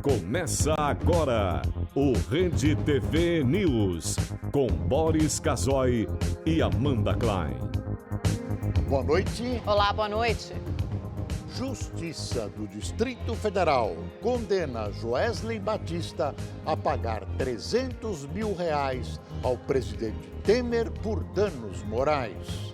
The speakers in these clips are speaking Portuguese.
Começa agora o Rede TV News, com Boris Casoy e Amanda Klein. Boa noite. Olá, boa noite. Justiça do Distrito Federal condena Joesley Batista a pagar R$300 mil ao presidente Temer por danos morais.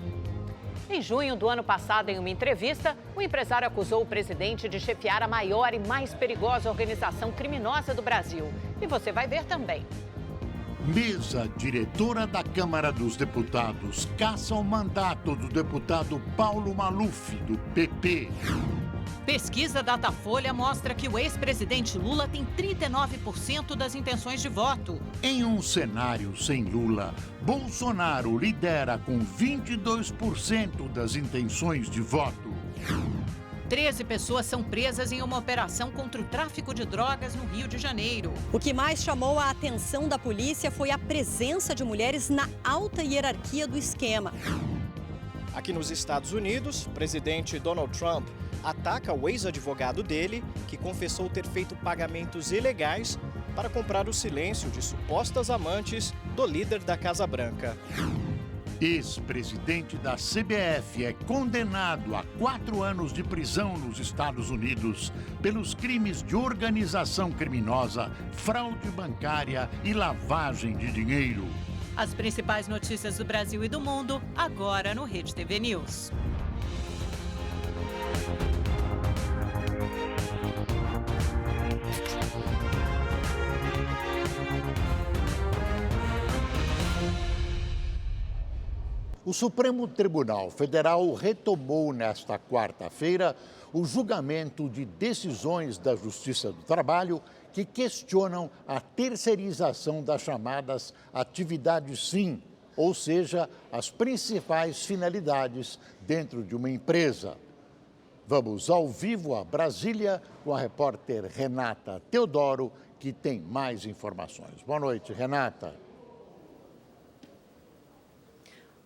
Em junho do ano passado, em uma entrevista, o empresário acusou o presidente de chefiar a maior e mais perigosa organização criminosa do Brasil. E você vai ver também. Mesa diretora da Câmara dos Deputados caça o mandato do deputado Paulo Maluf, do PP. Pesquisa Datafolha mostra que o ex-presidente Lula tem 39% das intenções de voto. Em um cenário sem Lula, Bolsonaro lidera com 22% das intenções de voto. 13 pessoas são presas em uma operação contra o tráfico de drogas no Rio de Janeiro. O que mais chamou a atenção da polícia foi a presença de mulheres na alta hierarquia do esquema. Aqui nos Estados Unidos, o presidente Donald Trump ataca o ex-advogado dele, que confessou ter feito pagamentos ilegais para comprar o silêncio de supostas amantes do líder da Casa Branca. Ex-presidente da CBF é condenado a 4 anos de prisão nos Estados Unidos pelos crimes de organização criminosa, fraude bancária e lavagem de dinheiro. As principais notícias do Brasil e do mundo, agora no Rede TV News. O Supremo Tribunal Federal retomou nesta quarta-feira o julgamento de decisões da Justiça do Trabalho que questionam a terceirização das chamadas atividades fim, ou seja, as principais finalidades dentro de uma empresa. Vamos ao vivo a Brasília com a repórter Renata Teodoro, que tem mais informações. Boa noite, Renata.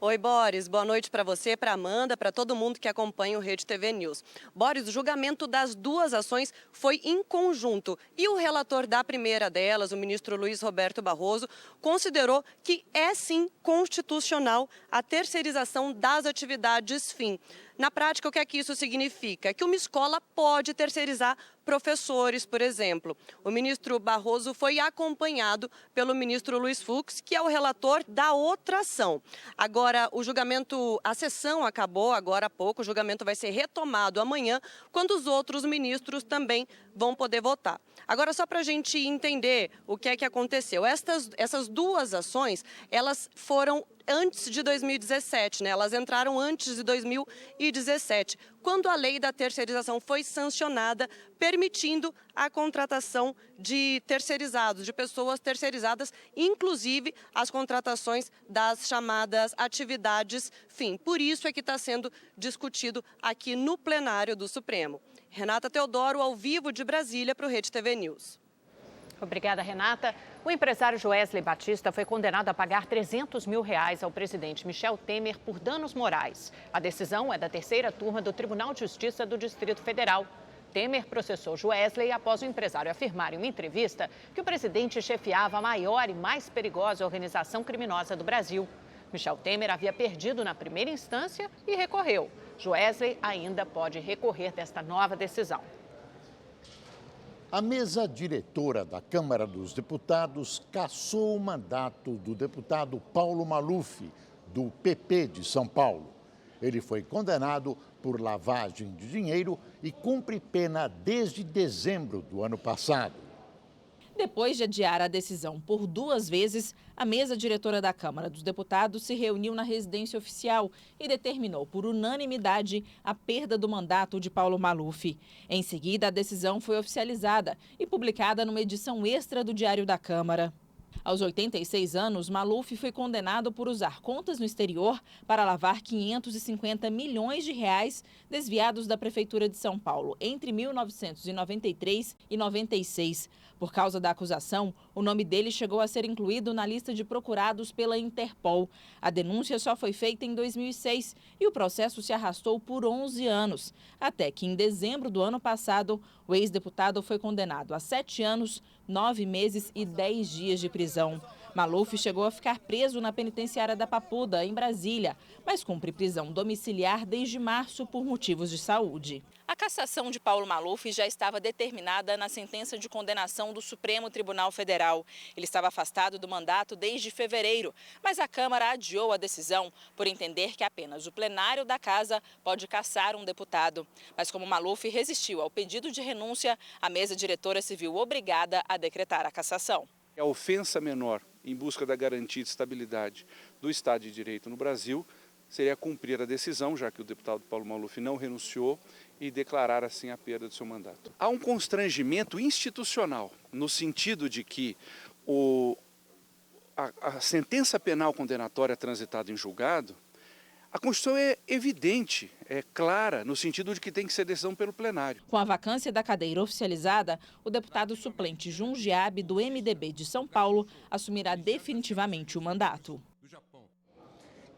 Oi, Boris. Boa noite para você, para Amanda, para todo mundo que acompanha o Rede TV News. Boris, o julgamento das duas ações foi em conjunto e o relator da primeira delas, o ministro Luiz Roberto Barroso, considerou que é sim constitucional a terceirização das atividades fim. Na prática, o que é que isso significa? Que uma escola pode terceirizar professores, por exemplo. O ministro Barroso foi acompanhado pelo ministro Luiz Fux, que é o relator da outra ação. Agora, a sessão acabou agora há pouco, o julgamento vai ser retomado amanhã, quando os outros ministros também vão poder votar. Agora, só para a gente entender o que é que aconteceu. Essas duas ações, elas foram antes de 2017, né? Elas entraram antes de 2017, quando a lei da terceirização foi sancionada, permitindo a contratação de terceirizados, de pessoas terceirizadas, inclusive as contratações das chamadas atividades fim. Por isso é que está sendo discutido aqui no plenário do Supremo. Renata Teodoro, ao vivo de Brasília, para o Rede TV News. Obrigada, Renata. O empresário Joesley Batista foi condenado a pagar R$300 mil ao presidente Michel Temer por danos morais. A decisão é da terceira turma do Tribunal de Justiça do Distrito Federal. Temer processou Joesley após o empresário afirmar em uma entrevista que o presidente chefiava a maior e mais perigosa organização criminosa do Brasil. Michel Temer havia perdido na primeira instância e recorreu. Joesley ainda pode recorrer desta nova decisão. A mesa diretora da Câmara dos Deputados cassou o mandato do deputado Paulo Maluf, do PP de São Paulo. Ele foi condenado por lavagem de dinheiro e cumpre pena desde dezembro do ano passado. Depois de adiar a decisão por 2 vezes, a mesa diretora da Câmara dos Deputados se reuniu na residência oficial e determinou por unanimidade a perda do mandato de Paulo Maluf. Em seguida, a decisão foi oficializada e publicada numa edição extra do Diário da Câmara. Aos 86 anos, Maluf foi condenado por usar contas no exterior para lavar 550 milhões de reais desviados da Prefeitura de São Paulo entre 1993 e 96. Por causa da acusação, o nome dele chegou a ser incluído na lista de procurados pela Interpol. A denúncia só foi feita em 2006 e o processo se arrastou por 11 anos, até que em dezembro do ano passado, o ex-deputado foi condenado a 7 anos, 9 meses e 10 dias de prisão. Maluf chegou a ficar preso na penitenciária da Papuda, em Brasília, mas cumpre prisão domiciliar desde março por motivos de saúde. A cassação de Paulo Maluf já estava determinada na sentença de condenação do Supremo Tribunal Federal. Ele estava afastado do mandato desde fevereiro, mas a Câmara adiou a decisão por entender que apenas o plenário da Casa pode cassar um deputado. Mas como Maluf resistiu ao pedido de renúncia, a mesa diretora se viu obrigada a decretar a cassação. A ofensa menor em busca da garantia de estabilidade do Estado de Direito no Brasil seria cumprir a decisão, já que o deputado Paulo Maluf não renunciou, e declarar assim a perda do seu mandato. Há um constrangimento institucional, no sentido de que a sentença penal condenatória transitada em julgado, a Constituição é evidente, é clara, no sentido de que tem que ser decisão pelo plenário. Com a vacância da cadeira oficializada, o deputado suplente Jun Giab, do MDB de São Paulo, assumirá definitivamente o mandato.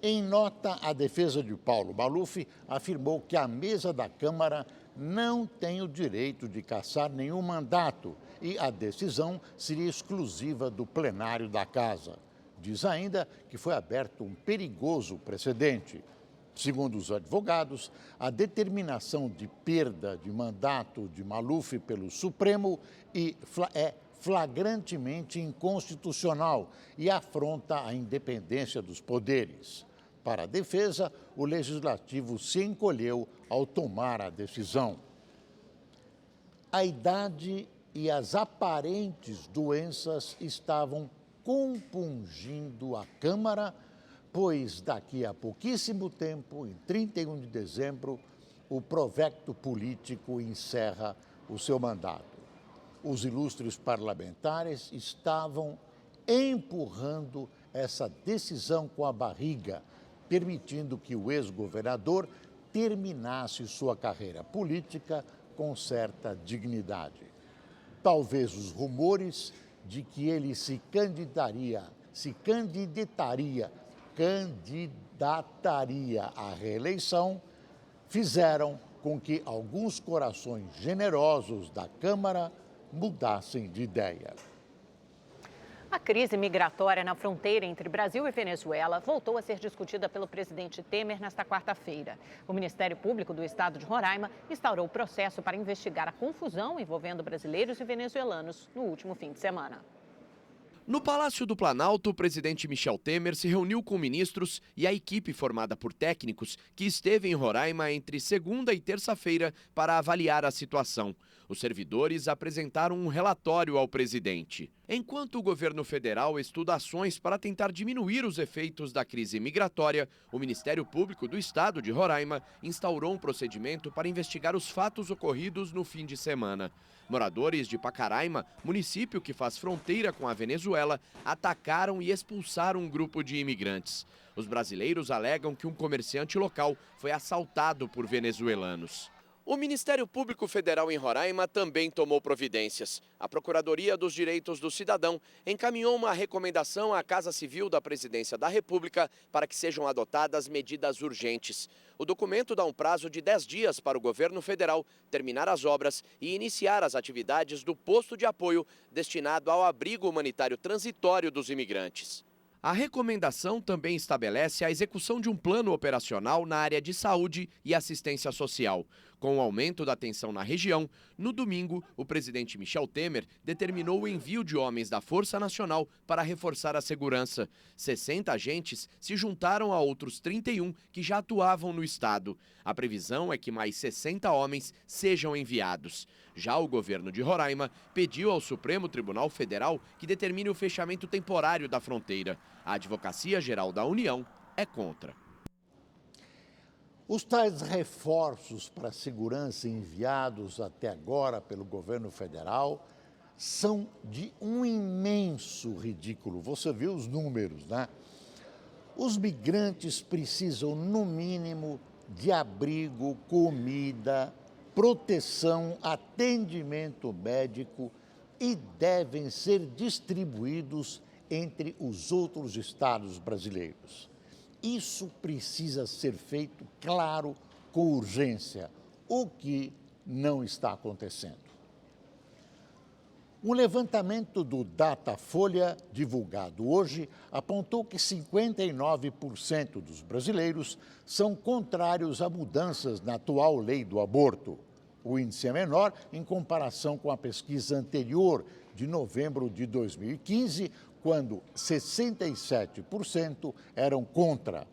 Em nota, a defesa de Paulo Maluf afirmou que a mesa da Câmara não tem o direito de cassar nenhum mandato e a decisão seria exclusiva do plenário da Casa. Diz ainda que foi aberto um perigoso precedente. Segundo os advogados, a determinação de perda de mandato de Maluf pelo Supremo é flagrantemente inconstitucional e afronta a independência dos poderes. Para a defesa, o Legislativo se encolheu ao tomar a decisão. A idade e as aparentes doenças estavam compungindo a Câmara, pois daqui a pouquíssimo tempo, em 31 de dezembro, o provecto político encerra o seu mandato. Os ilustres parlamentares estavam empurrando essa decisão com a barriga, permitindo que o ex-governador terminasse sua carreira política com certa dignidade. Talvez os rumores de que ele se candidataria à reeleição fizeram com que alguns corações generosos da Câmara mudassem de ideia. A crise migratória na fronteira entre Brasil e Venezuela voltou a ser discutida pelo presidente Temer nesta quarta-feira. O Ministério Público do Estado de Roraima instaurou o processo para investigar a confusão envolvendo brasileiros e venezuelanos no último fim de semana. No Palácio do Planalto, o presidente Michel Temer se reuniu com ministros e a equipe formada por técnicos que esteve em Roraima entre segunda e terça-feira para avaliar a situação. Os servidores apresentaram um relatório ao presidente. Enquanto o governo federal estuda ações para tentar diminuir os efeitos da crise migratória, o Ministério Público do Estado de Roraima instaurou um procedimento para investigar os fatos ocorridos no fim de semana. Moradores de Pacaraima, município que faz fronteira com a Venezuela, atacaram e expulsaram um grupo de imigrantes. Os brasileiros alegam que um comerciante local foi assaltado por venezuelanos. O Ministério Público Federal em Roraima também tomou providências. A Procuradoria dos Direitos do Cidadão encaminhou uma recomendação à Casa Civil da Presidência da República para que sejam adotadas medidas urgentes. O documento dá um prazo de 10 dias para o governo federal terminar as obras e iniciar as atividades do posto de apoio destinado ao abrigo humanitário transitório dos imigrantes. A recomendação também estabelece a execução de um plano operacional na área de saúde e assistência social. Com o aumento da tensão na região, no domingo, o presidente Michel Temer determinou o envio de homens da Força Nacional para reforçar a segurança. 60 agentes se juntaram a outros 31 que já atuavam no estado. A previsão é que mais 60 homens sejam enviados. Já o governo de Roraima pediu ao Supremo Tribunal Federal que determine o fechamento temporário da fronteira. A Advocacia Geral da União é contra. Os tais reforços para a segurança enviados até agora pelo governo federal são de um imenso ridículo. Você vê os números, né? Os migrantes precisam, no mínimo, de abrigo, comida, proteção, atendimento médico e devem ser distribuídos entre os outros estados brasileiros. Isso precisa ser feito, claro, com urgência, o que não está acontecendo. Um levantamento do Datafolha, divulgado hoje, apontou que 59% dos brasileiros são contrários a mudanças na atual lei do aborto. O índice é menor em comparação com a pesquisa anterior, de novembro de 2015, quando 67% eram contra.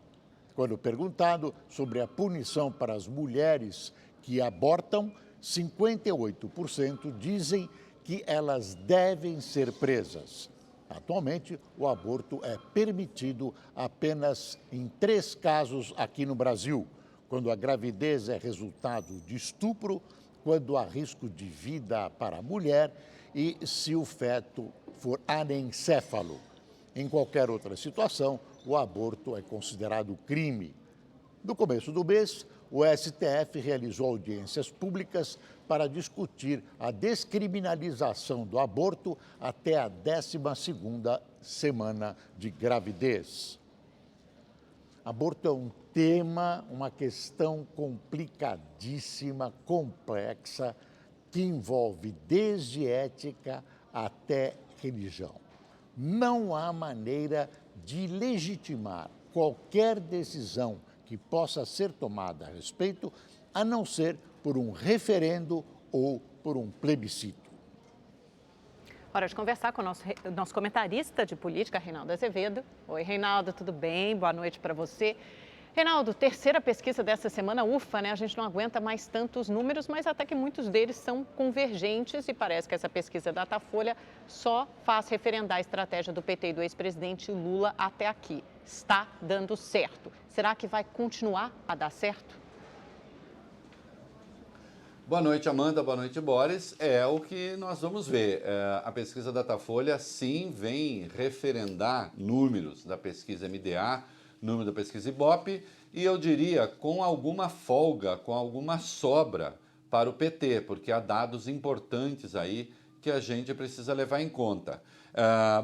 Quando perguntado sobre a punição para as mulheres que abortam, 58% dizem que elas devem ser presas. Atualmente, o aborto é permitido apenas em 3 casos aqui no Brasil: quando a gravidez é resultado de estupro, quando há risco de vida para a mulher e se o feto for anencéfalo. Em qualquer outra situação, o aborto é considerado crime. No começo do mês, o STF realizou audiências públicas para discutir a descriminalização do aborto até a 12ª semana de gravidez. Aborto é um tema, uma questão complicadíssima, complexa, que envolve desde ética até religião. Não há maneira de legitimar qualquer decisão que possa ser tomada a respeito, a não ser por um referendo ou por um plebiscito. Hora de conversar com o nosso comentarista de política, Reinaldo Azevedo. Oi, Reinaldo, tudo bem? Boa noite para você. Reinaldo, terceira pesquisa dessa semana, ufa, né? A gente não aguenta mais tantos números, mas até que muitos deles são convergentes e parece que essa pesquisa Datafolha só faz referendar a estratégia do PT e do ex-presidente Lula até aqui. Está dando certo. Será que vai continuar a dar certo? Boa noite, Amanda. Boa noite, Boris. É o que nós vamos ver. A pesquisa Datafolha, sim, vem referendar números da pesquisa MDA, número da pesquisa Ibope, e eu diria com alguma folga, com alguma sobra para o PT, porque há dados importantes aí que a gente precisa levar em conta.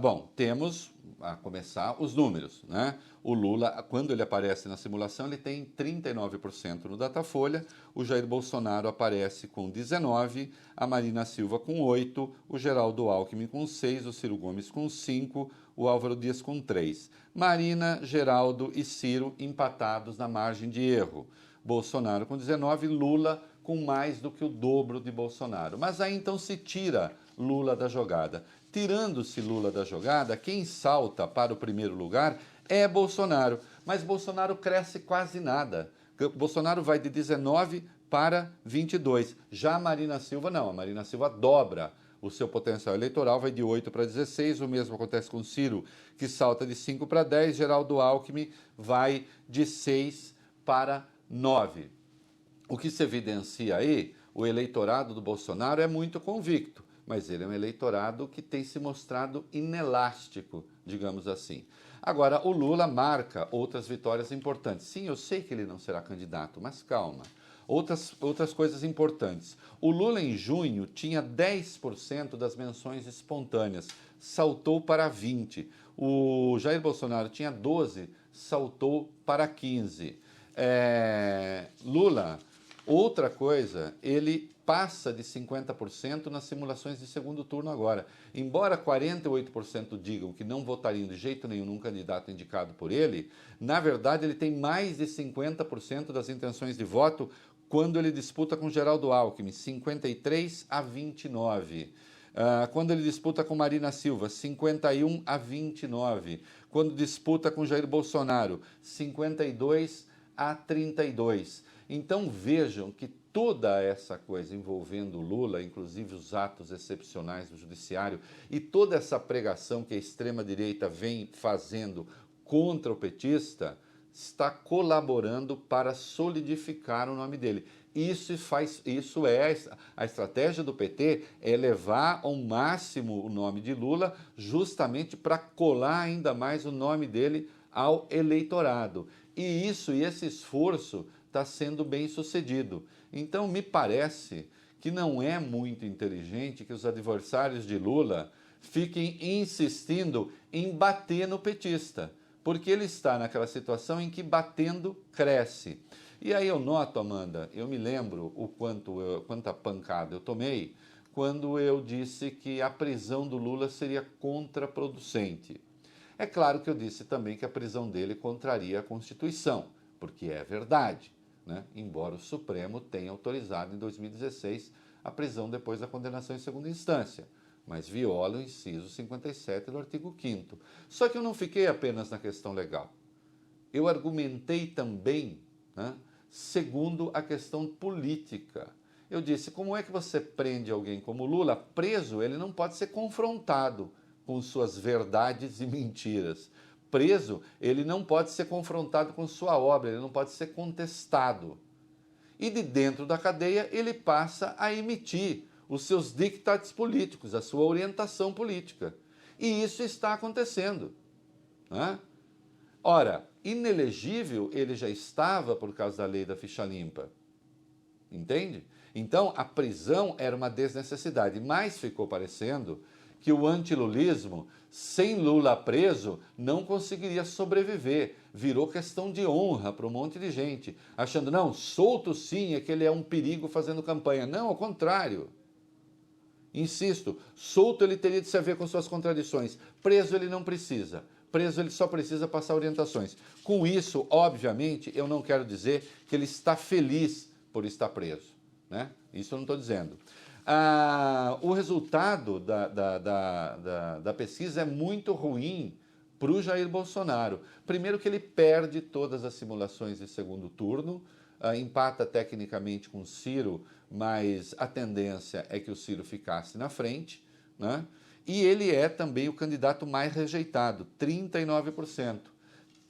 Bom, temos, a começar, os números, né? O Lula, quando ele aparece na simulação, ele tem 39% no Datafolha, o Jair Bolsonaro aparece com 19%, a Marina Silva com 8%, o Geraldo Alckmin com 6%, o Ciro Gomes com 5%, o Álvaro Dias com 3%. Marina, Geraldo e Ciro empatados na margem de erro. Bolsonaro com 19%, Lula com mais do que o dobro de Bolsonaro. Mas aí então se tira Lula da jogada. Tirando-se Lula da jogada, quem salta para o primeiro lugar é Bolsonaro. Mas Bolsonaro cresce quase nada. Bolsonaro vai de 19 para 22. Já a Marina Silva não. A Marina Silva dobra o seu potencial eleitoral, vai de 8 para 16. O mesmo acontece com Ciro, que salta de 5 para 10. Geraldo Alckmin vai de 6 para 9. O que se evidencia aí, o eleitorado do Bolsonaro é muito convicto, mas ele é um eleitorado que tem se mostrado inelástico, digamos assim. Agora, o Lula marca outras vitórias importantes. Sim, eu sei que ele não será candidato, mas calma. Outras coisas importantes. O Lula, em junho, tinha 10% das menções espontâneas, saltou para 20%. O Jair Bolsonaro tinha 12%, saltou para 15%. Lula, outra coisa, ele passa de 50% nas simulações de segundo turno agora. Embora 48% digam que não votariam de jeito nenhum num candidato indicado por ele, na verdade ele tem mais de 50% das intenções de voto quando ele disputa com Geraldo Alckmin, 53-29. Quando ele disputa com Marina Silva, 51-29. Quando disputa com Jair Bolsonaro, 52-32. Então vejam que toda essa coisa envolvendo o Lula, inclusive os atos excepcionais do judiciário e toda essa pregação que a extrema-direita vem fazendo contra o petista, está colaborando para solidificar o nome dele. Isso é a estratégia do PT, é levar ao máximo o nome de Lula, justamente para colar ainda mais o nome dele ao eleitorado. E esse esforço está sendo bem sucedido. Então, me parece que não é muito inteligente que os adversários de Lula fiquem insistindo em bater no petista, porque ele está naquela situação em que batendo cresce. E aí eu noto, Amanda, eu me lembro quanta pancada eu tomei quando eu disse que a prisão do Lula seria contraproducente. É claro que eu disse também que a prisão dele contraria a Constituição, porque é verdade, né? Embora o Supremo tenha autorizado em 2016 a prisão depois da condenação em segunda instância, mas viola o inciso 57 do artigo 5º. Só que eu não fiquei apenas na questão legal. Eu argumentei também, né, segundo a questão política. Eu disse, como é que você prende alguém como Lula? Preso, ele não pode ser confrontado com suas verdades e mentiras. Preso, ele não pode ser confrontado com sua obra, ele não pode ser contestado. E de dentro da cadeia, ele passa a emitir os seus dictates políticos, a sua orientação política. E isso está acontecendo, né? Ora, inelegível ele já estava por causa da lei da ficha limpa, entende? Então, a prisão era uma desnecessidade, mas ficou parecendo que o antilulismo, sem Lula preso, não conseguiria sobreviver. Virou questão de honra para um monte de gente, achando, não, solto sim, é que ele é um perigo fazendo campanha. Não, ao contrário. Insisto, solto ele teria de se haver com suas contradições. Preso ele não precisa. Preso ele só precisa passar orientações. Com isso, obviamente, eu não quero dizer que ele está feliz por estar preso, né? Isso eu não estou dizendo. O resultado da pesquisa é muito ruim para o Jair Bolsonaro. Primeiro que ele perde todas as simulações de segundo turno, empata tecnicamente com o Ciro, mas a tendência é que o Ciro ficasse na frente, né? E ele é também o candidato mais rejeitado, 39%.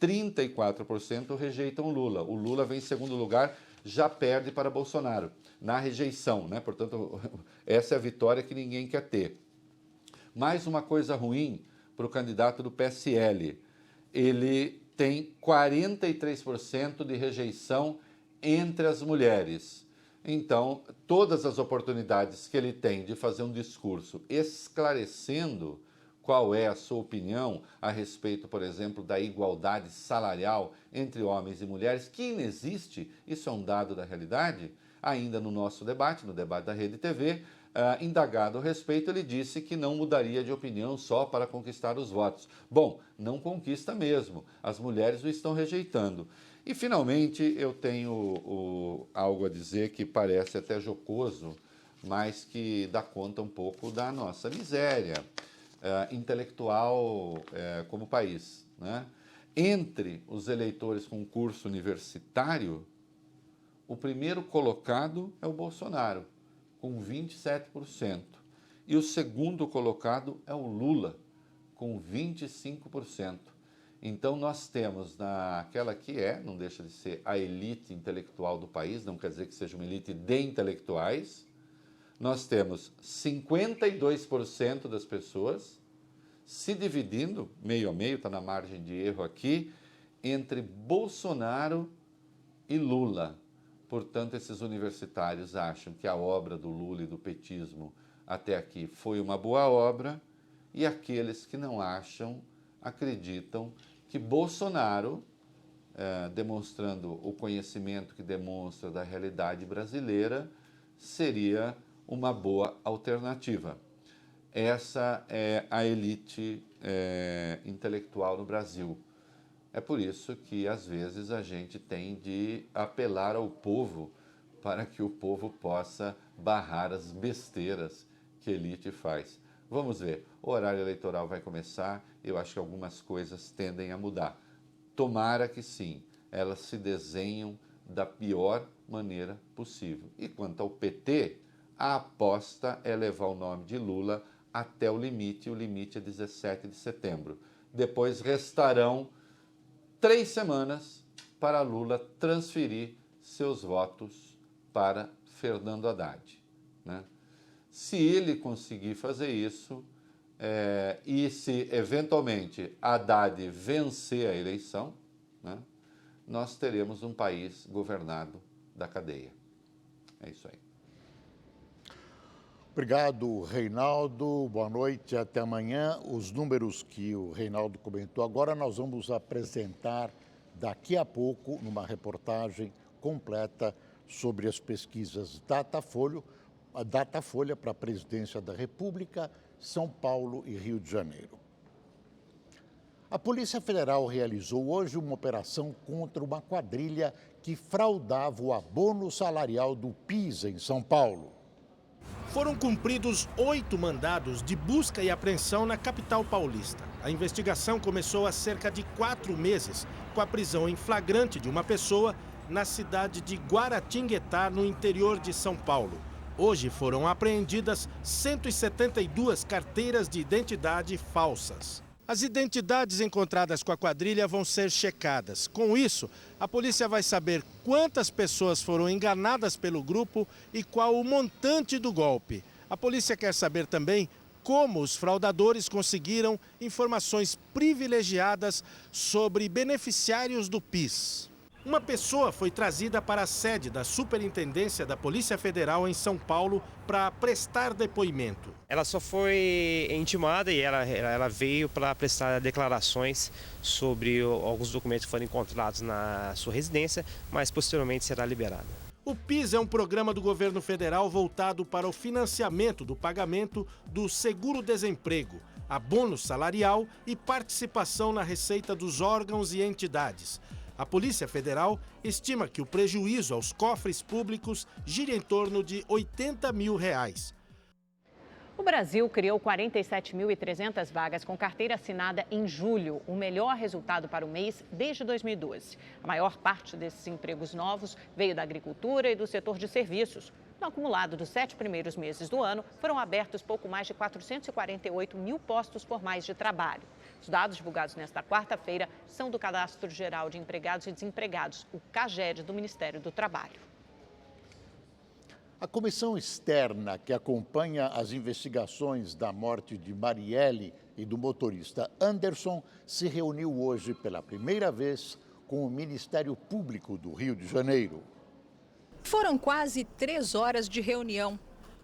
34% rejeitam Lula. O Lula vem em segundo lugar, já perde para Bolsonaro, na rejeição, né? Portanto, essa é a vitória que ninguém quer ter. Mais uma coisa ruim para o candidato do PSL. Ele tem 43% de rejeição entre as mulheres. Então, todas as oportunidades que ele tem de fazer um discurso esclarecendo qual é a sua opinião a respeito, por exemplo, da igualdade salarial entre homens e mulheres, que inexiste, isso é um dado da realidade, ainda no nosso debate, no debate da Rede TV, indagado a respeito, ele disse que não mudaria de opinião só para conquistar os votos. Bom, não conquista mesmo, as mulheres o estão rejeitando. E, finalmente, eu tenho algo a dizer que parece até jocoso, mas que dá conta um pouco da nossa miséria intelectual como país, né? Entre os eleitores com curso universitário, o primeiro colocado é o Bolsonaro, com 27%. E o segundo colocado é o Lula, com 25%. Então, nós temos naquela que não deixa de ser a elite intelectual do país, não quer dizer que seja uma elite de intelectuais, nós temos 52% das pessoas se dividindo, meio a meio, está na margem de erro aqui, entre Bolsonaro e Lula. Portanto, esses universitários acham que a obra do Lula e do petismo até aqui foi uma boa obra, e aqueles que não acham, acreditam que Bolsonaro, demonstrando o conhecimento que demonstra da realidade brasileira, seria uma boa alternativa. Essa é a elite intelectual no Brasil. É por isso que, às vezes, a gente tem de apelar ao povo para que o povo possa barrar as besteiras que a elite faz. Vamos ver, o horário eleitoral vai começar, eu acho que algumas coisas tendem a mudar. Tomara que sim, elas se desenham da pior maneira possível. E quanto ao PT, a aposta é levar o nome de Lula até o limite é 17 de setembro. Depois restarão 3 semanas para Lula transferir seus votos para Fernando Haddad, né? Se ele conseguir fazer isso, e se eventualmente Haddad vencer a eleição, né, nós teremos um país governado da cadeia. É isso aí. Obrigado, Reinaldo. Boa noite, até amanhã. Os números que o Reinaldo comentou agora nós vamos apresentar daqui a pouco numa reportagem completa sobre as pesquisas Datafolha para a Presidência da República, São Paulo e Rio de Janeiro. A Polícia Federal realizou hoje uma operação contra uma quadrilha que fraudava o abono salarial do PIS em São Paulo. Foram cumpridos 8 mandados de busca e apreensão na capital paulista. A investigação começou há cerca de 4 meses, com a prisão em flagrante de uma pessoa na cidade de Guaratinguetá, no interior de São Paulo. Hoje foram apreendidas 172 carteiras de identidade falsas. As identidades encontradas com a quadrilha vão ser checadas. Com isso, a polícia vai saber quantas pessoas foram enganadas pelo grupo e qual o montante do golpe. A polícia quer saber também como os fraudadores conseguiram informações privilegiadas sobre beneficiários do PIS. Uma pessoa foi trazida para a sede da Superintendência da Polícia Federal em São Paulo para prestar depoimento. Ela só foi intimada e ela veio para prestar declarações sobre alguns documentos que foram encontrados na sua residência, mas posteriormente será liberada. O PIS é um programa do governo federal voltado para o financiamento do pagamento do seguro-desemprego, abono salarial e participação na receita dos órgãos e entidades. A Polícia Federal estima que o prejuízo aos cofres públicos gira em torno de R$ 80 mil. O Brasil criou 47.300 vagas com carteira assinada em julho, o melhor resultado para o mês desde 2012. A maior parte desses empregos novos veio da agricultura e do setor de serviços. No acumulado dos 7 primeiros meses do ano, foram abertos pouco mais de 448 mil postos formais de trabalho. Os dados divulgados nesta quarta-feira são do Cadastro Geral de Empregados e Desempregados, o CAGED, do Ministério do Trabalho. A comissão externa que acompanha as investigações da morte de Marielle e do motorista Anderson se reuniu hoje pela primeira vez com o Ministério Público do Rio de Janeiro. Foram quase 3 horas de reunião.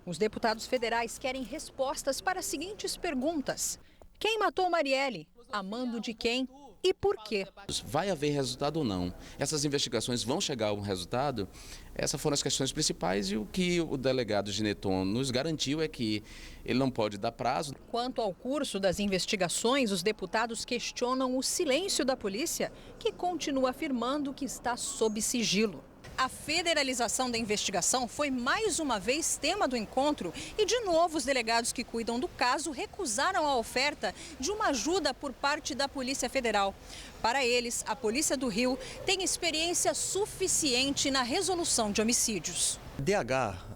Os deputados federais querem respostas para as seguintes perguntas: quem matou Marielle? A mando de quem? E por quê? Vai haver resultado ou não? Essas investigações vão chegar a um resultado? Essas foram as questões principais e o que o delegado Gineton nos garantiu é que ele não pode dar prazo. Quanto ao curso das investigações, os deputados questionam o silêncio da polícia, que continua afirmando que está sob sigilo. A federalização da investigação foi mais uma vez tema do encontro e, de novo, os delegados que cuidam do caso recusaram a oferta de uma ajuda por parte da Polícia Federal. Para eles, a Polícia do Rio tem experiência suficiente na resolução de homicídios. DH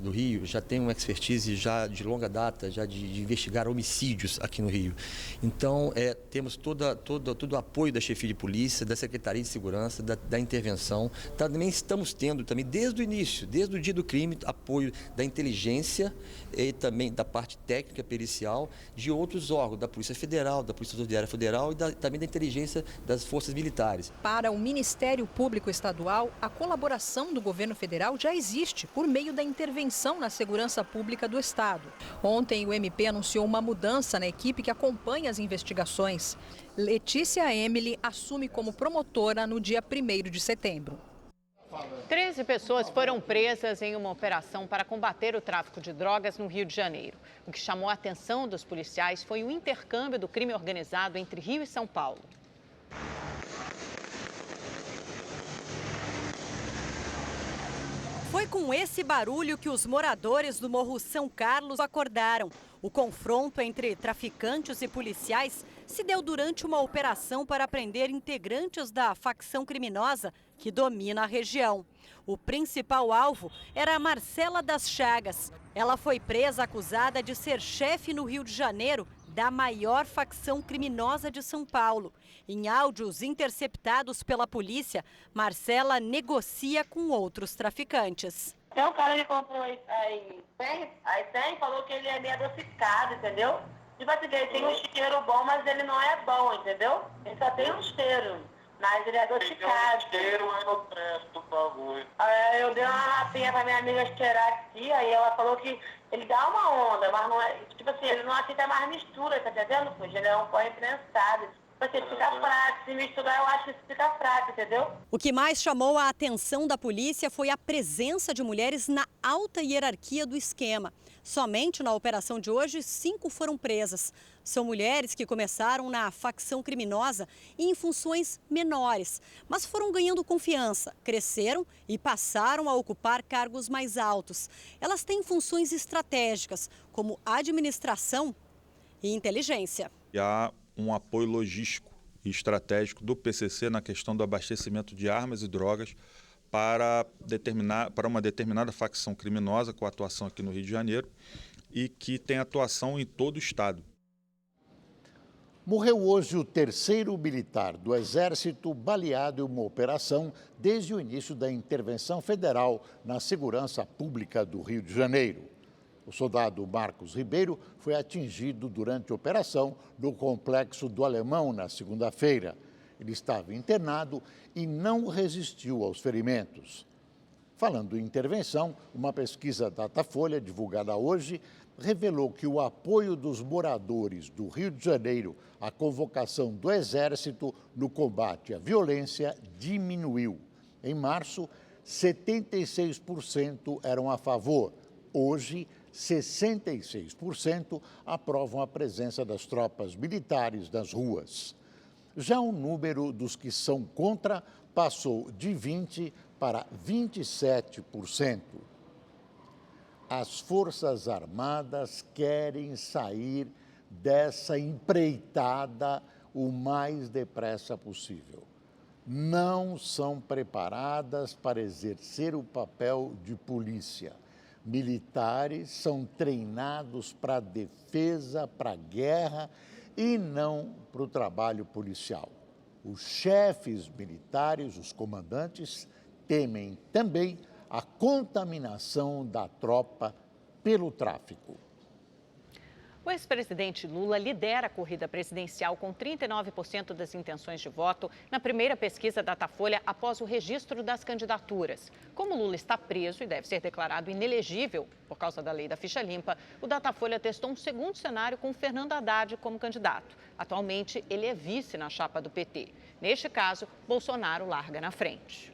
do Rio já tem uma expertise já de longa data, já de investigar homicídios aqui no Rio. Então, temos todo o apoio da chefia de polícia, da Secretaria de Segurança, da intervenção. Também estamos tendo, desde o início, desde o dia do crime, apoio da inteligência e também da parte técnica pericial de outros órgãos, da Polícia Federal, da Polícia Rodoviária Federal e também da inteligência das forças militares. Para o Ministério Público Estadual, a colaboração do governo federal já existe por meio da intervenção na segurança pública do Estado. Ontem, o MP anunciou uma mudança na equipe que acompanha as investigações. Letícia Emily assume como promotora no dia 1º de setembro. 13 pessoas foram presas em uma operação para combater o tráfico de drogas no Rio de Janeiro. O que chamou a atenção dos policiais foi o intercâmbio do crime organizado entre Rio e São Paulo. Foi com esse barulho que os moradores do Morro São Carlos acordaram. O confronto entre traficantes e policiais se deu durante uma operação para prender integrantes da facção criminosa que domina a região. O principal alvo era a Marcela das Chagas. Ela foi presa acusada de ser chefe no Rio de Janeiro da maior facção criminosa de São Paulo. Em áudios interceptados pela polícia, Marcela negocia com outros traficantes. Tem um cara que comprou aí 100, falou que ele é meio adocicado, entendeu? Tipo assim, ele tem um cheiro bom, mas ele não é bom, entendeu? Ele só tem um cheiro, mas ele é adocicado. Tem um cheiro, mas não presta, por favor. Eu dei uma rapinha pra minha amiga cheirar aqui, aí ela falou que ele dá uma onda, mas não é, tipo assim, ele não aceita mais mistura, tá entendendo? Pois ele é um pó imprensado. Você fica fraco, se misturar eu acho que fica fraco, entendeu? O que mais chamou a atenção da polícia foi a presença de mulheres na alta hierarquia do esquema. Somente na operação de hoje, 5 foram presas. São mulheres que começaram na facção criminosa em funções menores, mas foram ganhando confiança, cresceram e passaram a ocupar cargos mais altos. Elas têm funções estratégicas, como administração e inteligência. E há um apoio logístico e estratégico do PCC na questão do abastecimento de armas e drogas para uma determinada facção criminosa com atuação aqui no Rio de Janeiro e que tem atuação em todo o estado. Morreu hoje o 3º militar do Exército baleado em uma operação desde o início da intervenção federal na segurança pública do Rio de Janeiro. O soldado Marcos Ribeiro foi atingido durante a operação no Complexo do Alemão na segunda-feira. Ele estava internado e não resistiu aos ferimentos. Falando em intervenção, uma pesquisa Datafolha divulgada hoje revelou que o apoio dos moradores do Rio de Janeiro à convocação do Exército no combate à violência diminuiu. Em março, 76% eram a favor. Hoje, 66% aprovam a presença das tropas militares nas ruas. Já o número dos que são contra passou de 20% para 27%. As Forças Armadas querem sair dessa empreitada o mais depressa possível. Não são preparadas para exercer o papel de polícia. Militares são treinados para a defesa, para a guerra e não para o trabalho policial. Os chefes militares, os comandantes, temem também a contaminação da tropa pelo tráfico. O ex-presidente Lula lidera a corrida presidencial com 39% das intenções de voto na primeira pesquisa Datafolha após o registro das candidaturas. Como Lula está preso e deve ser declarado inelegível por causa da lei da ficha limpa, o Datafolha testou um segundo cenário com Fernando Haddad como candidato. Atualmente, ele é vice na chapa do PT. Neste caso, Bolsonaro larga na frente.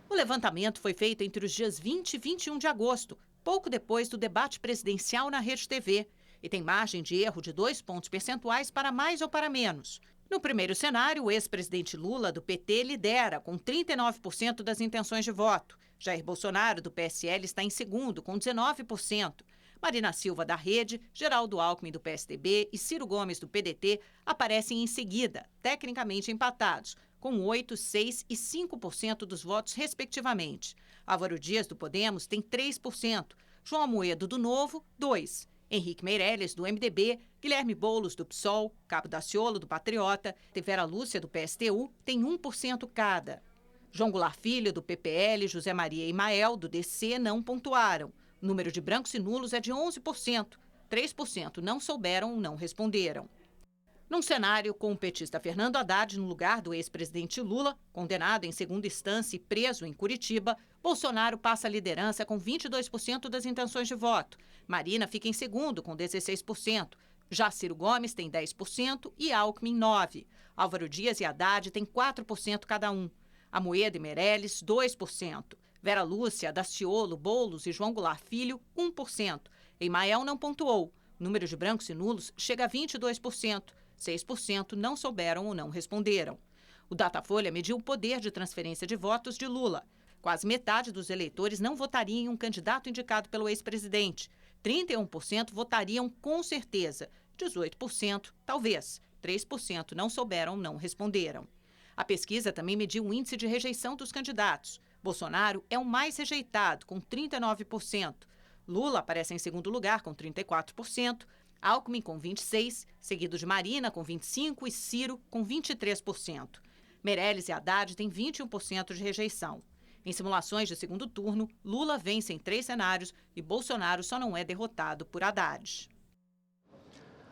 O levantamento foi feito entre os dias 20 e 21 de agosto, pouco depois do debate presidencial na Rede TV. E tem margem de erro de 2 pontos percentuais para mais ou para menos. No primeiro cenário, o ex-presidente Lula, do PT, lidera, com 39% das intenções de voto. Jair Bolsonaro, do PSL, está em segundo, com 19%. Marina Silva, da Rede, Geraldo Alckmin, do PSDB e Ciro Gomes, do PDT, aparecem em seguida, tecnicamente empatados, com 8%, 6% e 5% dos votos, respectivamente. Álvaro Dias, do Podemos, tem 3%. João Amoedo, do Novo, 2%. Henrique Meirelles, do MDB, Guilherme Boulos, do PSOL, Cabo Daciolo, do Patriota e Vera Lúcia, do PSTU, tem 1% cada. João Goulart Filho, do PPL, José Maria Imael, do DC, não pontuaram. O número de brancos e nulos é de 11%. 3% não souberam ou não responderam. Num cenário com o petista Fernando Haddad no lugar do ex-presidente Lula, condenado em segunda instância e preso em Curitiba, Bolsonaro passa a liderança com 22% das intenções de voto. Marina fica em segundo, com 16%. Já Ciro Gomes tem 10% e Alckmin 9%. Álvaro Dias e Haddad têm 4% cada um. Amoedo e Meirelles, 2%. Vera Lúcia, Daciolo, Boulos e João Goulart Filho, 1%. Imael não pontuou. O número de brancos e nulos chega a 22%. 6% não souberam ou não responderam. O Datafolha mediu o poder de transferência de votos de Lula. Quase metade dos eleitores não votaria em um candidato indicado pelo ex-presidente. 31% votariam com certeza. 18% talvez. 3% não souberam ou não responderam. A pesquisa também mediu o índice de rejeição dos candidatos. Bolsonaro é o mais rejeitado, com 39%. Lula aparece em segundo lugar, com 34%. Alckmin com 26%, seguido de Marina com 25% e Ciro com 23%. Meirelles e Haddad têm 21% de rejeição. Em simulações de segundo turno, Lula vence em 3 cenários e Bolsonaro só não é derrotado por Haddad.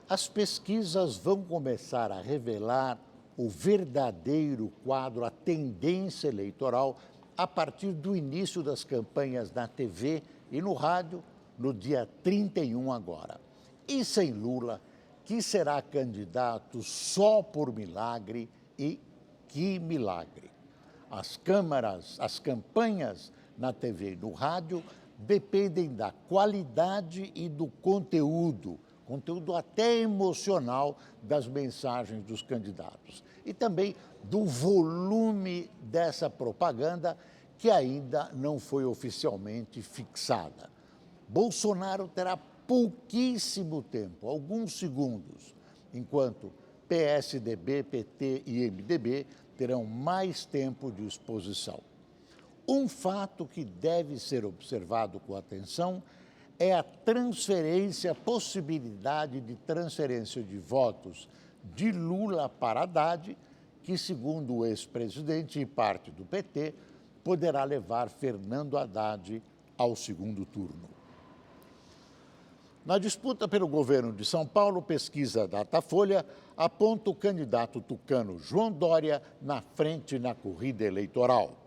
As pesquisas vão começar a revelar o verdadeiro quadro, a tendência eleitoral, a partir do início das campanhas na TV e no rádio, no dia 31 agora. E sem Lula, que será candidato só por milagre, e que milagre. As campanhas na TV e no rádio dependem da qualidade e do conteúdo até emocional das mensagens dos candidatos. E também do volume dessa propaganda que ainda não foi oficialmente fixada. Bolsonaro terá pouquíssimo tempo, alguns segundos, enquanto PSDB, PT e MDB terão mais tempo de exposição. Um fato que deve ser observado com atenção é a possibilidade de transferência de votos de Lula para Haddad, que, segundo o ex-presidente e parte do PT, poderá levar Fernando Haddad ao segundo turno. Na disputa pelo governo de São Paulo, pesquisa Datafolha aponta o candidato tucano João Dória na frente na corrida eleitoral.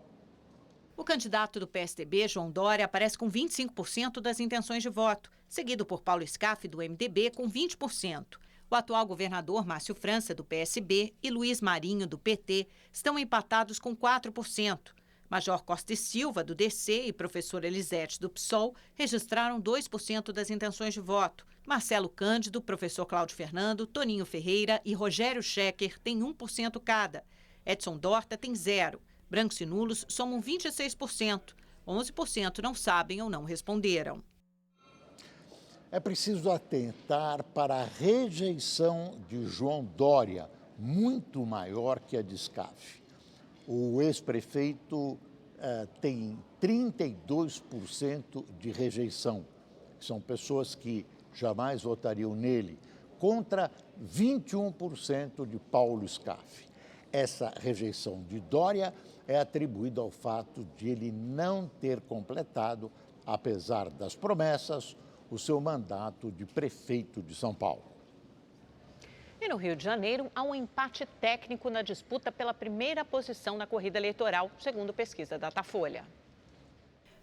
O candidato do PSDB, João Dória, aparece com 25% das intenções de voto, seguido por Paulo Scaff, do MDB, com 20%. O atual governador Márcio França, do PSB, e Luiz Marinho, do PT, estão empatados com 4%. Major Costa e Silva, do DC, e professora Elisete, do PSOL, registraram 2% das intenções de voto. Marcelo Cândido, professor Cláudio Fernando, Toninho Ferreira e Rogério Schecker têm 1% cada. Edson Dorta tem 0%. Brancos e nulos somam 26%. 11% não sabem ou não responderam. É preciso atentar para a rejeição de João Dória, muito maior que a de Scaff. O ex-prefeito tem 32% de rejeição. São pessoas que jamais votariam nele, contra 21% de Paulo Scaff. Essa rejeição de Dória é atribuída ao fato de ele não ter completado, apesar das promessas, o seu mandato de prefeito de São Paulo. E no Rio de Janeiro, há um empate técnico na disputa pela primeira posição na corrida eleitoral, segundo pesquisa Datafolha.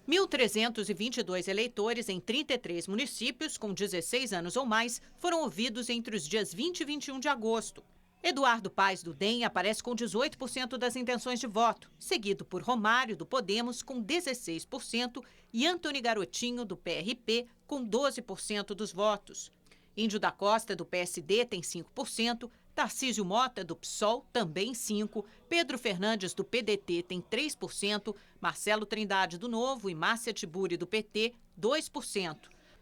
1.322 eleitores em 33 municípios com 16 anos ou mais foram ouvidos entre os dias 20 e 21 de agosto. Eduardo Paes, do DEM, aparece com 18% das intenções de voto, seguido por Romário, do Podemos, com 16%, e Antony Garotinho, do PRP, com 12% dos votos. Índio da Costa, do PSD, tem 5%, Tarcísio Mota, do PSOL, também 5%, Pedro Fernandes, do PDT, tem 3%, Marcelo Trindade, do Novo, e Márcia Tiburi, do PT, 2%.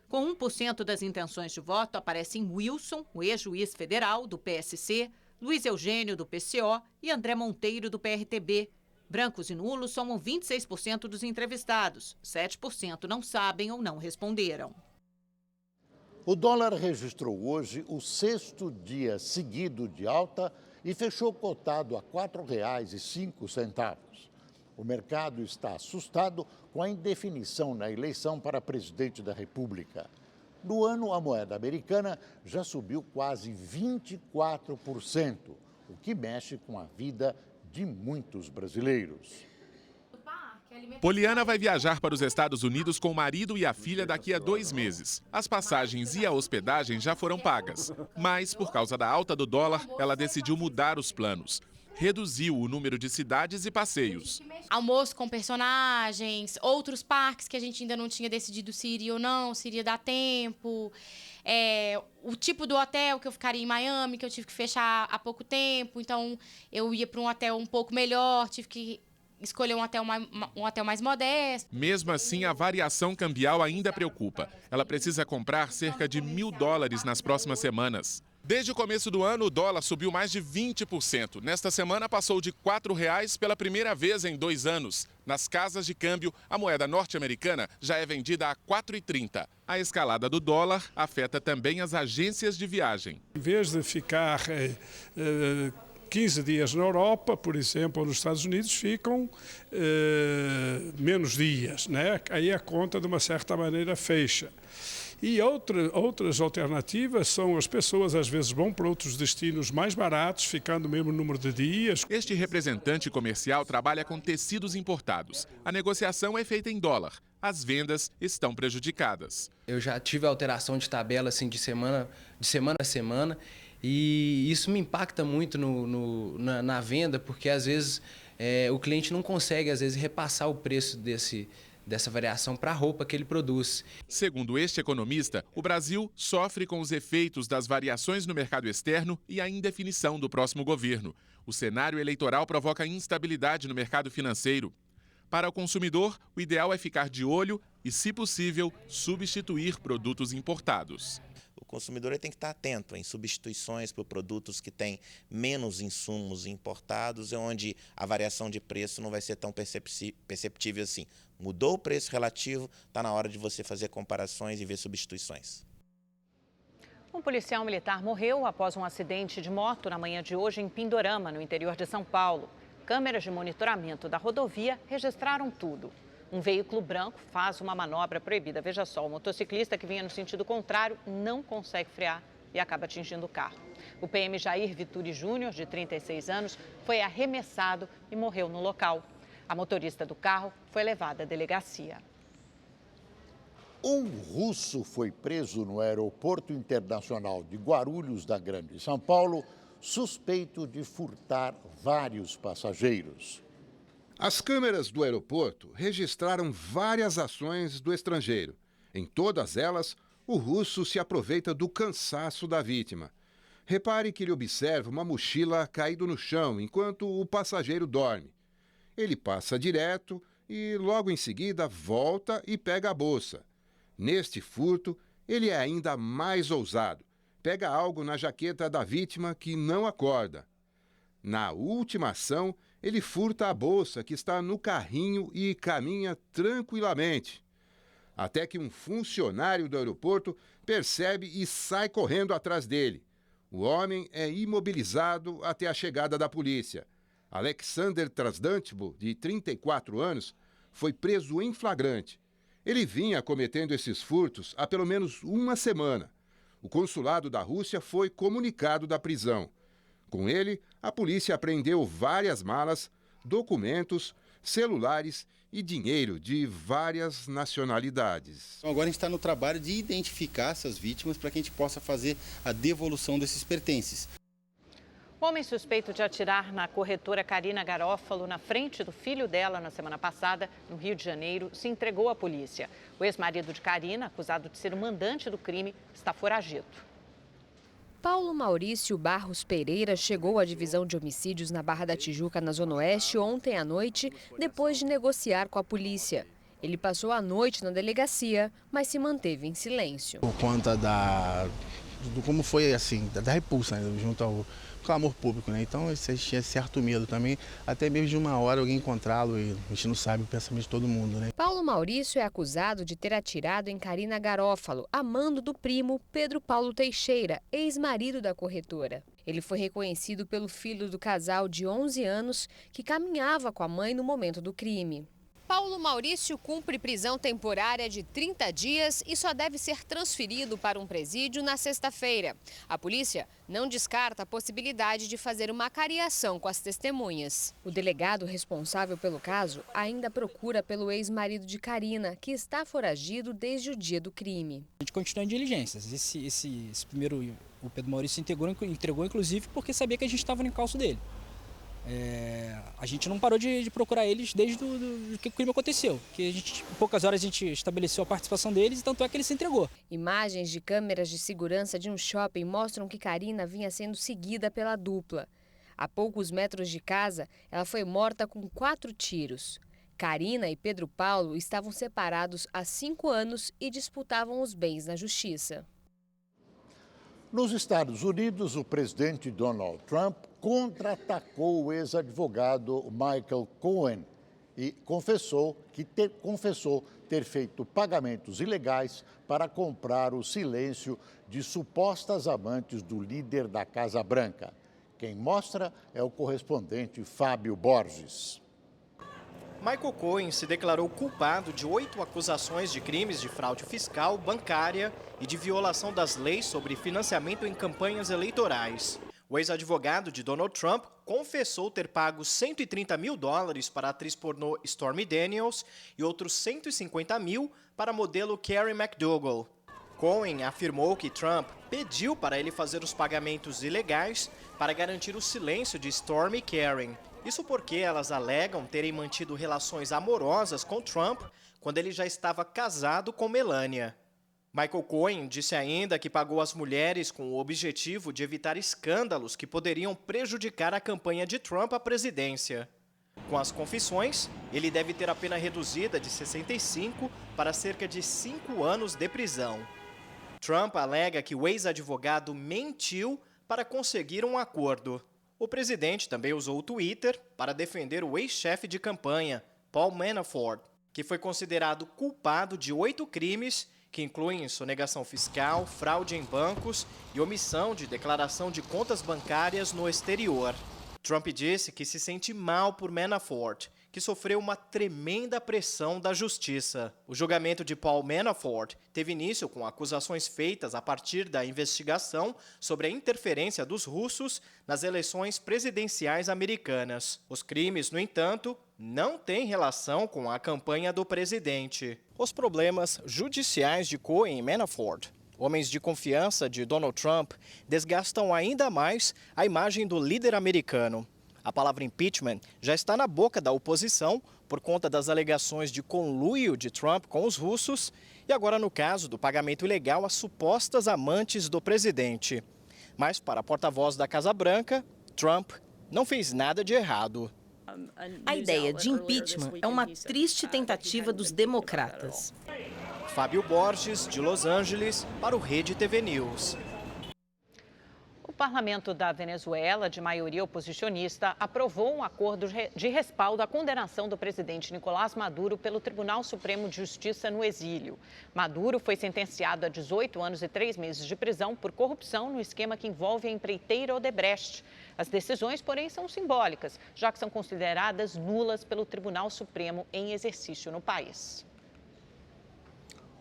Com 1% das intenções de voto, aparecem Wilson, o ex-juiz federal, do PSC, Luiz Eugênio, do PCO, e André Monteiro, do PRTB. Brancos e nulos somam 26% dos entrevistados. 7% não sabem ou não responderam. O dólar registrou hoje o 6º dia seguido de alta e fechou cotado a R$ 4,05. O mercado está assustado com a indefinição na eleição para presidente da República. No ano, a moeda americana já subiu quase 24%, o que mexe com a vida de muitos brasileiros. Poliana vai viajar para os Estados Unidos com o marido e a filha daqui a 2 meses. As passagens e a hospedagem já foram pagas, mas, por causa da alta do dólar, ela decidiu mudar os planos. Reduziu o número de cidades e passeios. Almoço com personagens, outros parques que a gente ainda não tinha decidido se iria ou não, se iria dar tempo. O tipo do hotel que eu ficaria em Miami, que eu tive que fechar há pouco tempo. Então, eu ia para um hotel um pouco melhor, tive que escolher um hotel mais modesto. Mesmo assim, a variação cambial ainda preocupa. Ela precisa comprar cerca de $1.000 nas próximas semanas. Desde o começo do ano, o dólar subiu mais de 20%. Nesta semana, passou de R$ 4,00 pela primeira vez em 2 anos. Nas casas de câmbio, a moeda norte-americana já é vendida a R$ 4,30. A escalada do dólar afeta também as agências de viagem. Em vez de ficar 15 dias na Europa, por exemplo, ou nos Estados Unidos, ficam menos dias, né? Aí a conta, de uma certa maneira, fecha. E outras alternativas são as pessoas às vezes vão para outros destinos mais baratos, ficando o mesmo número de dias. Este representante comercial trabalha com tecidos importados. A negociação é feita em dólar. As vendas estão prejudicadas. Eu já tive alteração de tabela assim, de semana a semana e isso me impacta muito na venda, porque às vezes o cliente não consegue às vezes repassar o preço dessa variação para a roupa que ele produz. Segundo este economista, o Brasil sofre com os efeitos das variações no mercado externo e a indefinição do próximo governo. O cenário eleitoral provoca instabilidade no mercado financeiro. Para o consumidor, o ideal é ficar de olho e, se possível, substituir produtos importados. O consumidor tem que estar atento em substituições por produtos que têm menos insumos importados, onde a variação de preço não vai ser tão perceptível assim. Mudou o preço relativo, está na hora de você fazer comparações e ver substituições. Um policial militar morreu após um acidente de moto na manhã de hoje em Pindorama, no interior de São Paulo. Câmeras de monitoramento da rodovia registraram tudo. Um veículo branco faz uma manobra proibida. Veja só, o motociclista que vinha no sentido contrário não consegue frear e acaba atingindo o carro. O PM Jair Vituri Júnior, de 36 anos, foi arremessado e morreu no local. A motorista do carro foi levada à delegacia. Um russo foi preso no Aeroporto Internacional de Guarulhos, da Grande São Paulo, suspeito de furtar vários passageiros. As câmeras do aeroporto registraram várias ações do estrangeiro. Em todas elas, o russo se aproveita do cansaço da vítima. Repare que ele observa uma mochila caída no chão enquanto o passageiro dorme. Ele passa direto e, logo em seguida, volta e pega a bolsa. Neste furto, ele é ainda mais ousado. Pega algo na jaqueta da vítima que não acorda. Na última ação, ele furta a bolsa que está no carrinho e caminha tranquilamente. Até que um funcionário do aeroporto percebe e sai correndo atrás dele. O homem é imobilizado até a chegada da polícia. Alexander Trasdantbo, de 34 anos, foi preso em flagrante. Ele vinha cometendo esses furtos há pelo menos uma semana. O consulado da Rússia foi comunicado da prisão. Com ele, a polícia apreendeu várias malas, documentos, celulares e dinheiro de várias nacionalidades. Agora a gente está no trabalho de identificar essas vítimas para que a gente possa fazer a devolução desses pertences. O homem suspeito de atirar na corretora Karina Garófalo na frente do filho dela na semana passada, no Rio de Janeiro, se entregou à polícia. O ex-marido de Karina, acusado de ser o mandante do crime, está foragido. Paulo Maurício Barros Pereira chegou à divisão de homicídios na Barra da Tijuca, na Zona Oeste, ontem à noite, depois de negociar com a polícia. Ele passou a noite na delegacia, mas se manteve em silêncio. Por conta do como foi assim, da repulsa, né, junto ao clamor público, né? Então você tinha certo medo também, até mesmo de uma hora alguém encontrá-lo e a gente não sabe o pensamento de todo mundo, né? Paulo Maurício é acusado de ter atirado em Karina Garófalo, amando do primo Pedro Paulo Teixeira, ex-marido da corretora. Ele foi reconhecido pelo filho do casal de 11 anos que caminhava com a mãe no momento do crime. Paulo Maurício cumpre prisão temporária de 30 dias e só deve ser transferido para um presídio na sexta-feira. A polícia não descarta a possibilidade de fazer uma cariação com as testemunhas. O delegado responsável pelo caso ainda procura pelo ex-marido de Karina, que está foragido desde o dia do crime. A gente continua em diligências. Esse primeiro, o Pedro Maurício entregou inclusive porque sabia que a gente estava no encalço dele. A gente não parou de procurar eles desde que o crime aconteceu. Que em poucas horas a gente estabeleceu a participação deles e tanto é que ele se entregou. Imagens de câmeras de segurança de um shopping mostram que Karina vinha sendo seguida pela dupla. A poucos metros de casa, ela foi morta com 4 tiros. Karina e Pedro Paulo estavam separados há 5 anos e disputavam os bens na justiça. Nos Estados Unidos, o presidente Donald Trump contra-atacou o ex-advogado Michael Cohen e confessou ter feito pagamentos ilegais para comprar o silêncio de supostas amantes do líder da Casa Branca. Quem mostra é o correspondente Fábio Borges. Michael Cohen se declarou culpado de 8 acusações de crimes de fraude fiscal, bancária e de violação das leis sobre financiamento em campanhas eleitorais. O ex-advogado de Donald Trump confessou ter pago $130 mil para a atriz pornô Stormy Daniels e outros $150 mil para a modelo Carrie McDougal. Cohen afirmou que Trump pediu para ele fazer os pagamentos ilegais para garantir o silêncio de Stormy e Karen. Isso porque elas alegam terem mantido relações amorosas com Trump quando ele já estava casado com Melania. Michael Cohen disse ainda que pagou as mulheres com o objetivo de evitar escândalos que poderiam prejudicar a campanha de Trump à presidência. Com as confissões, ele deve ter a pena reduzida de 65 para cerca de 5 anos de prisão. Trump alega que o ex-advogado mentiu para conseguir um acordo. O presidente também usou o Twitter para defender o ex-chefe de campanha, Paul Manafort, que foi considerado culpado de 8 crimes que incluem sonegação fiscal, fraude em bancos e omissão de declaração de contas bancárias no exterior. Trump disse que se sente mal por Manafort, que sofreu uma tremenda pressão da justiça. O julgamento de Paul Manafort teve início com acusações feitas a partir da investigação sobre a interferência dos russos nas eleições presidenciais americanas. Os crimes, no entanto, não têm relação com a campanha do presidente. Os problemas judiciais de Cohen e Manafort, homens de confiança de Donald Trump, desgastam ainda mais a imagem do líder americano. A palavra impeachment já está na boca da oposição por conta das alegações de conluio de Trump com os russos e agora no caso do pagamento ilegal a supostas amantes do presidente. Mas para a porta-voz da Casa Branca, Trump não fez nada de errado. A ideia de impeachment é uma triste tentativa dos democratas. Fábio Borges, de Los Angeles, para o Rede TV News. O parlamento da Venezuela, de maioria oposicionista, aprovou um acordo de respaldo à condenação do presidente Nicolás Maduro pelo Tribunal Supremo de Justiça no exílio. Maduro foi sentenciado a 18 anos e 3 meses de prisão por corrupção no esquema que envolve a empreiteira Odebrecht. As decisões, porém, são simbólicas, já que são consideradas nulas pelo Tribunal Supremo em exercício no país.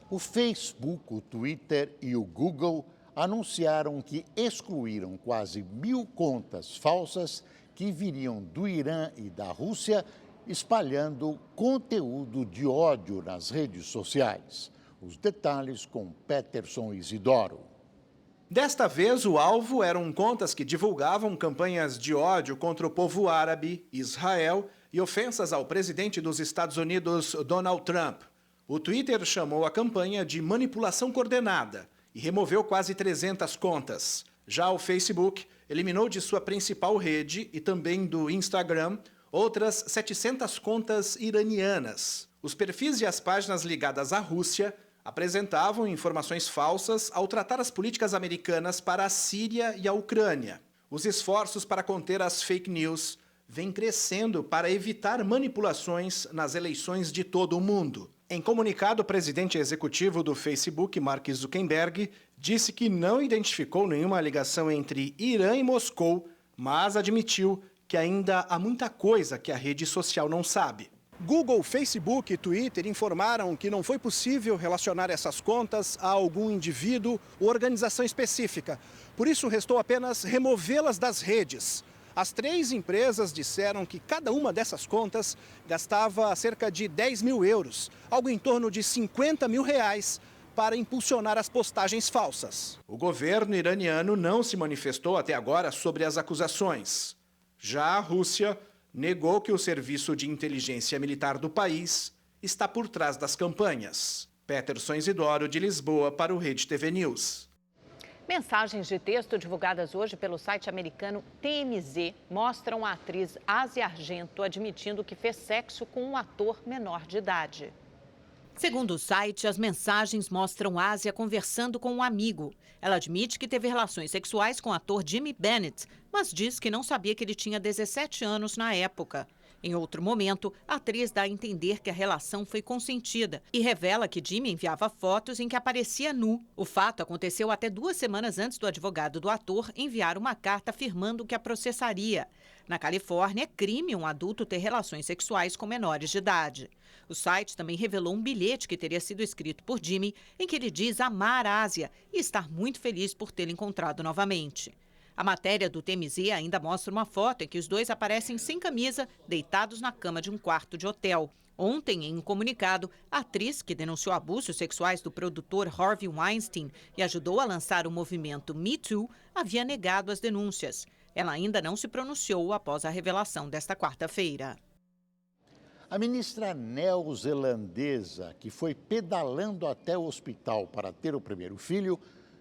O Facebook, o Twitter e o Google anunciaram que excluíram quase 1.000 contas falsas que viriam do Irã e da Rússia, espalhando conteúdo de ódio nas redes sociais. Os detalhes com Peterson Isidoro. Desta vez, o alvo eram contas que divulgavam campanhas de ódio contra o povo árabe, Israel e ofensas ao presidente dos Estados Unidos, Donald Trump. O Twitter chamou a campanha de manipulação coordenada e removeu quase 300 contas. Já o Facebook eliminou de sua principal rede e também do Instagram outras 700 contas iranianas. Os perfis e as páginas ligadas à Rússia apresentavam informações falsas ao tratar as políticas americanas para a Síria e a Ucrânia. Os esforços para conter as fake news vêm crescendo para evitar manipulações nas eleições de todo o mundo. Em comunicado, o presidente executivo do Facebook, Mark Zuckerberg, disse que não identificou nenhuma ligação entre Irã e Moscou, mas admitiu que ainda há muita coisa que a rede social não sabe. Google, Facebook e Twitter informaram que não foi possível relacionar essas contas a algum indivíduo ou organização específica. Por isso, restou apenas removê-las das redes. As 3 empresas disseram que cada uma dessas contas gastava cerca de 10 mil euros, algo em torno de 50 mil reais, para impulsionar as postagens falsas. O governo iraniano não se manifestou até agora sobre as acusações. Já a Rússia negou que o serviço de inteligência militar do país está por trás das campanhas. Peterson Isidoro, de Lisboa, para o Rede TV News. Mensagens de texto divulgadas hoje pelo site americano TMZ mostram a atriz Asia Argento admitindo que fez sexo com um ator menor de idade. Segundo o site, as mensagens mostram Ásia conversando com um amigo. Ela admite que teve relações sexuais com o ator Jimmy Bennett, mas diz que não sabia que ele tinha 17 anos na época. Em outro momento, a atriz dá a entender que a relação foi consentida e revela que Jimmy enviava fotos em que aparecia nu. O fato aconteceu até 2 semanas antes do advogado do ator enviar uma carta afirmando que a processaria. Na Califórnia, é crime um adulto ter relações sexuais com menores de idade. O site também revelou um bilhete que teria sido escrito por Jimmy, em que ele diz amar a Ásia e estar muito feliz por tê-la encontrado novamente. A matéria do TMZ ainda mostra uma foto em que os dois aparecem sem camisa, deitados na cama de um quarto de hotel. Ontem, em um comunicado, a atriz, que denunciou abusos sexuais do produtor Harvey Weinstein e ajudou a lançar o movimento Me Too, havia negado as denúncias. Ela ainda não se pronunciou após a revelação desta quarta-feira. A ministra neozelandesa, que foi pedalando até o hospital para ter o primeiro filho,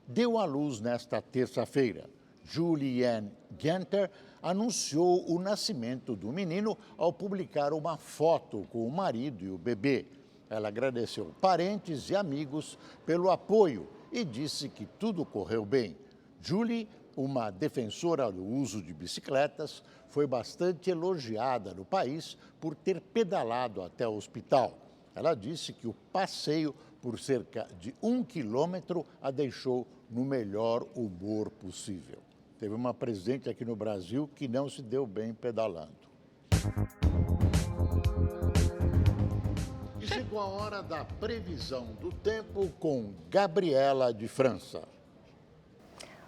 deu à luz nesta terça-feira. Julianne Genter anunciou o nascimento do menino ao publicar uma foto com o marido e o bebê. Ela agradeceu parentes e amigos pelo apoio e disse que tudo correu bem. Julie, uma defensora do uso de bicicletas, foi bastante elogiada no país por ter pedalado até o hospital. Ela disse que o passeio por cerca de 1 quilômetro a deixou no melhor humor possível. Teve uma presidente aqui no Brasil que não se deu bem pedalando. Chegou a hora da previsão do tempo com Gabriela de França.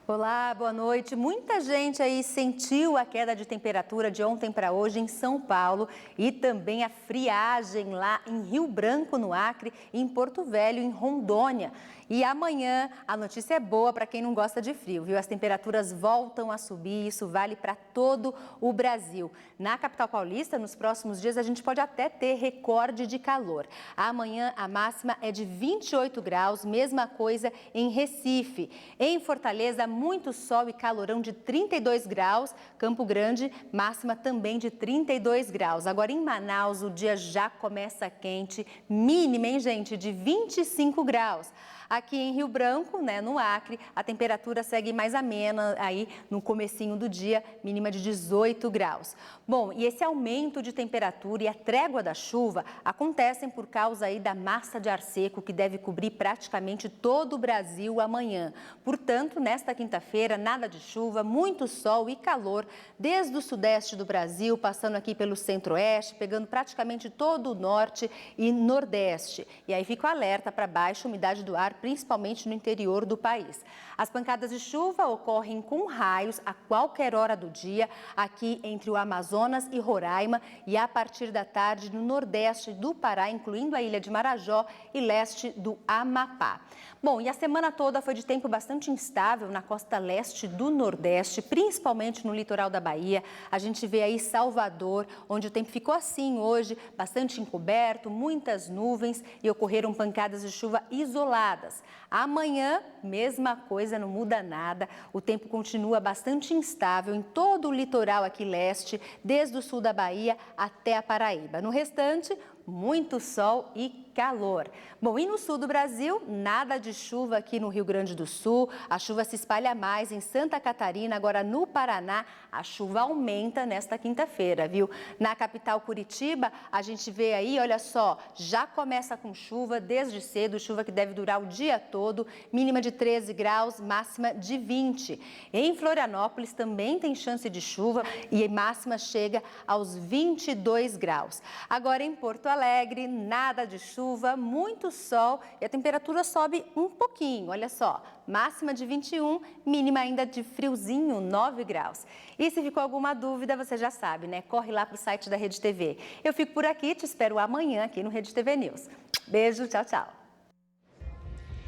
Olá, boa noite. Muita gente aí sentiu a queda de temperatura de ontem para hoje em São Paulo e também a friagem lá em Rio Branco, no Acre, e em Porto Velho, em Rondônia. E amanhã a notícia é boa para quem não gosta de frio, viu? As temperaturas voltam a subir, isso vale para todo o Brasil. Na capital paulista, nos próximos dias, a gente pode até ter recorde de calor. Amanhã a máxima é de 28 graus, mesma coisa em Recife. Em Fortaleza, muito sol e calorão de 32 graus. Campo Grande, máxima também de 32 graus. Agora em Manaus, o dia já começa quente, mínima, hein, gente, de 25 graus. Aqui em Rio Branco, né, no Acre, a temperatura segue mais amena aí no comecinho do dia, mínima de 18 graus. Bom, e esse aumento de temperatura e a trégua da chuva acontecem por causa aí da massa de ar seco que deve cobrir praticamente todo o Brasil amanhã. Portanto, nesta quinta-feira, nada de chuva, muito sol e calor, desde o sudeste do Brasil, passando aqui pelo centro-oeste, pegando praticamente todo o norte e nordeste. E aí fica o alerta para baixa umidade do ar, principalmente no interior do país. As pancadas de chuva ocorrem com raios a qualquer hora do dia, aqui entre o Amazonas e Roraima e a partir da tarde no nordeste do Pará, incluindo a ilha de Marajó e leste do Amapá. Bom, e a semana toda foi de tempo bastante instável na costa leste do Nordeste, principalmente no litoral da Bahia. A gente vê aí Salvador, onde o tempo ficou assim hoje, bastante encoberto, muitas nuvens e ocorreram pancadas de chuva isoladas. Amanhã, mesma coisa, não muda nada. O tempo continua bastante instável em todo o litoral aqui leste, desde o sul da Bahia até a Paraíba. No restante, muito sol e calor. Bom, e no sul do Brasil, nada de chuva aqui no Rio Grande do Sul. A chuva se espalha mais em Santa Catarina. Agora, no Paraná, a chuva aumenta nesta quinta-feira, viu? Na capital Curitiba, a gente vê aí, olha só, já começa com chuva desde cedo, chuva que deve durar o dia todo, mínima de 13 graus, máxima de 20. Em Florianópolis também tem chance de chuva e a máxima chega aos 22 graus. Agora, em Porto Alegre, nada de chuva, muito sol e a temperatura sobe um pouquinho, olha só, máxima de 21, mínima ainda de friozinho, 9 graus. E se ficou alguma dúvida, você já sabe, né? Corre lá para o site da Rede TV. Eu fico por aqui, te espero amanhã aqui no Rede TV News. Beijo, tchau, tchau.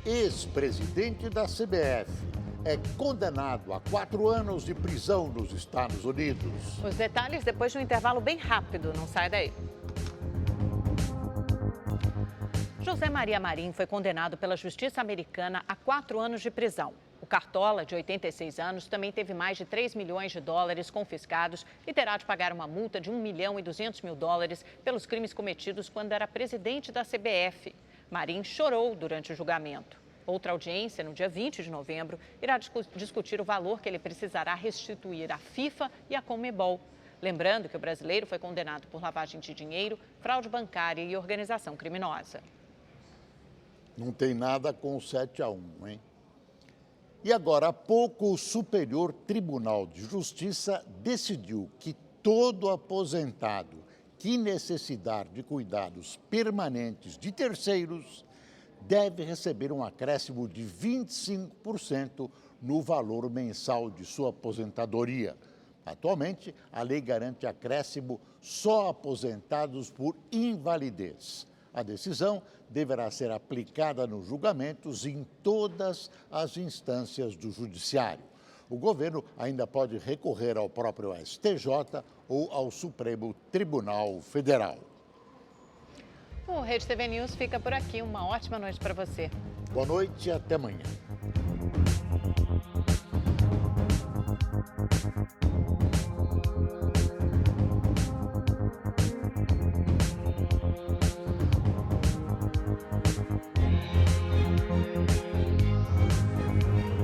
Ex-presidente da CBF é condenado a 4 anos de prisão nos Estados Unidos. Os detalhes depois de um intervalo bem rápido, não sai daí. José Maria Marim foi condenado pela Justiça Americana a 4 anos de prisão. O Cartola, de 86 anos, também teve mais de 3 milhões de dólares confiscados e terá de pagar uma multa de 1 milhão e 200 mil dólares pelos crimes cometidos quando era presidente da CBF. Marim chorou durante o julgamento. Outra audiência, no dia 20 de novembro, irá discutir o valor que ele precisará restituir à FIFA e à Conmebol. Lembrando que o brasileiro foi condenado por lavagem de dinheiro, fraude bancária e organização criminosa. Não tem nada com o 7-1, hein? E agora, há pouco, o Superior Tribunal de Justiça decidiu que todo aposentado que necessitar de cuidados permanentes de terceiros deve receber um acréscimo de 25% no valor mensal de sua aposentadoria. Atualmente, a lei garante acréscimo só a aposentados por invalidez. A decisão deverá ser aplicada nos julgamentos em todas as instâncias do Judiciário. O governo ainda pode recorrer ao próprio STJ ou ao Supremo Tribunal Federal. O Rede TV News fica por aqui. Uma ótima noite para você. Boa noite e até amanhã.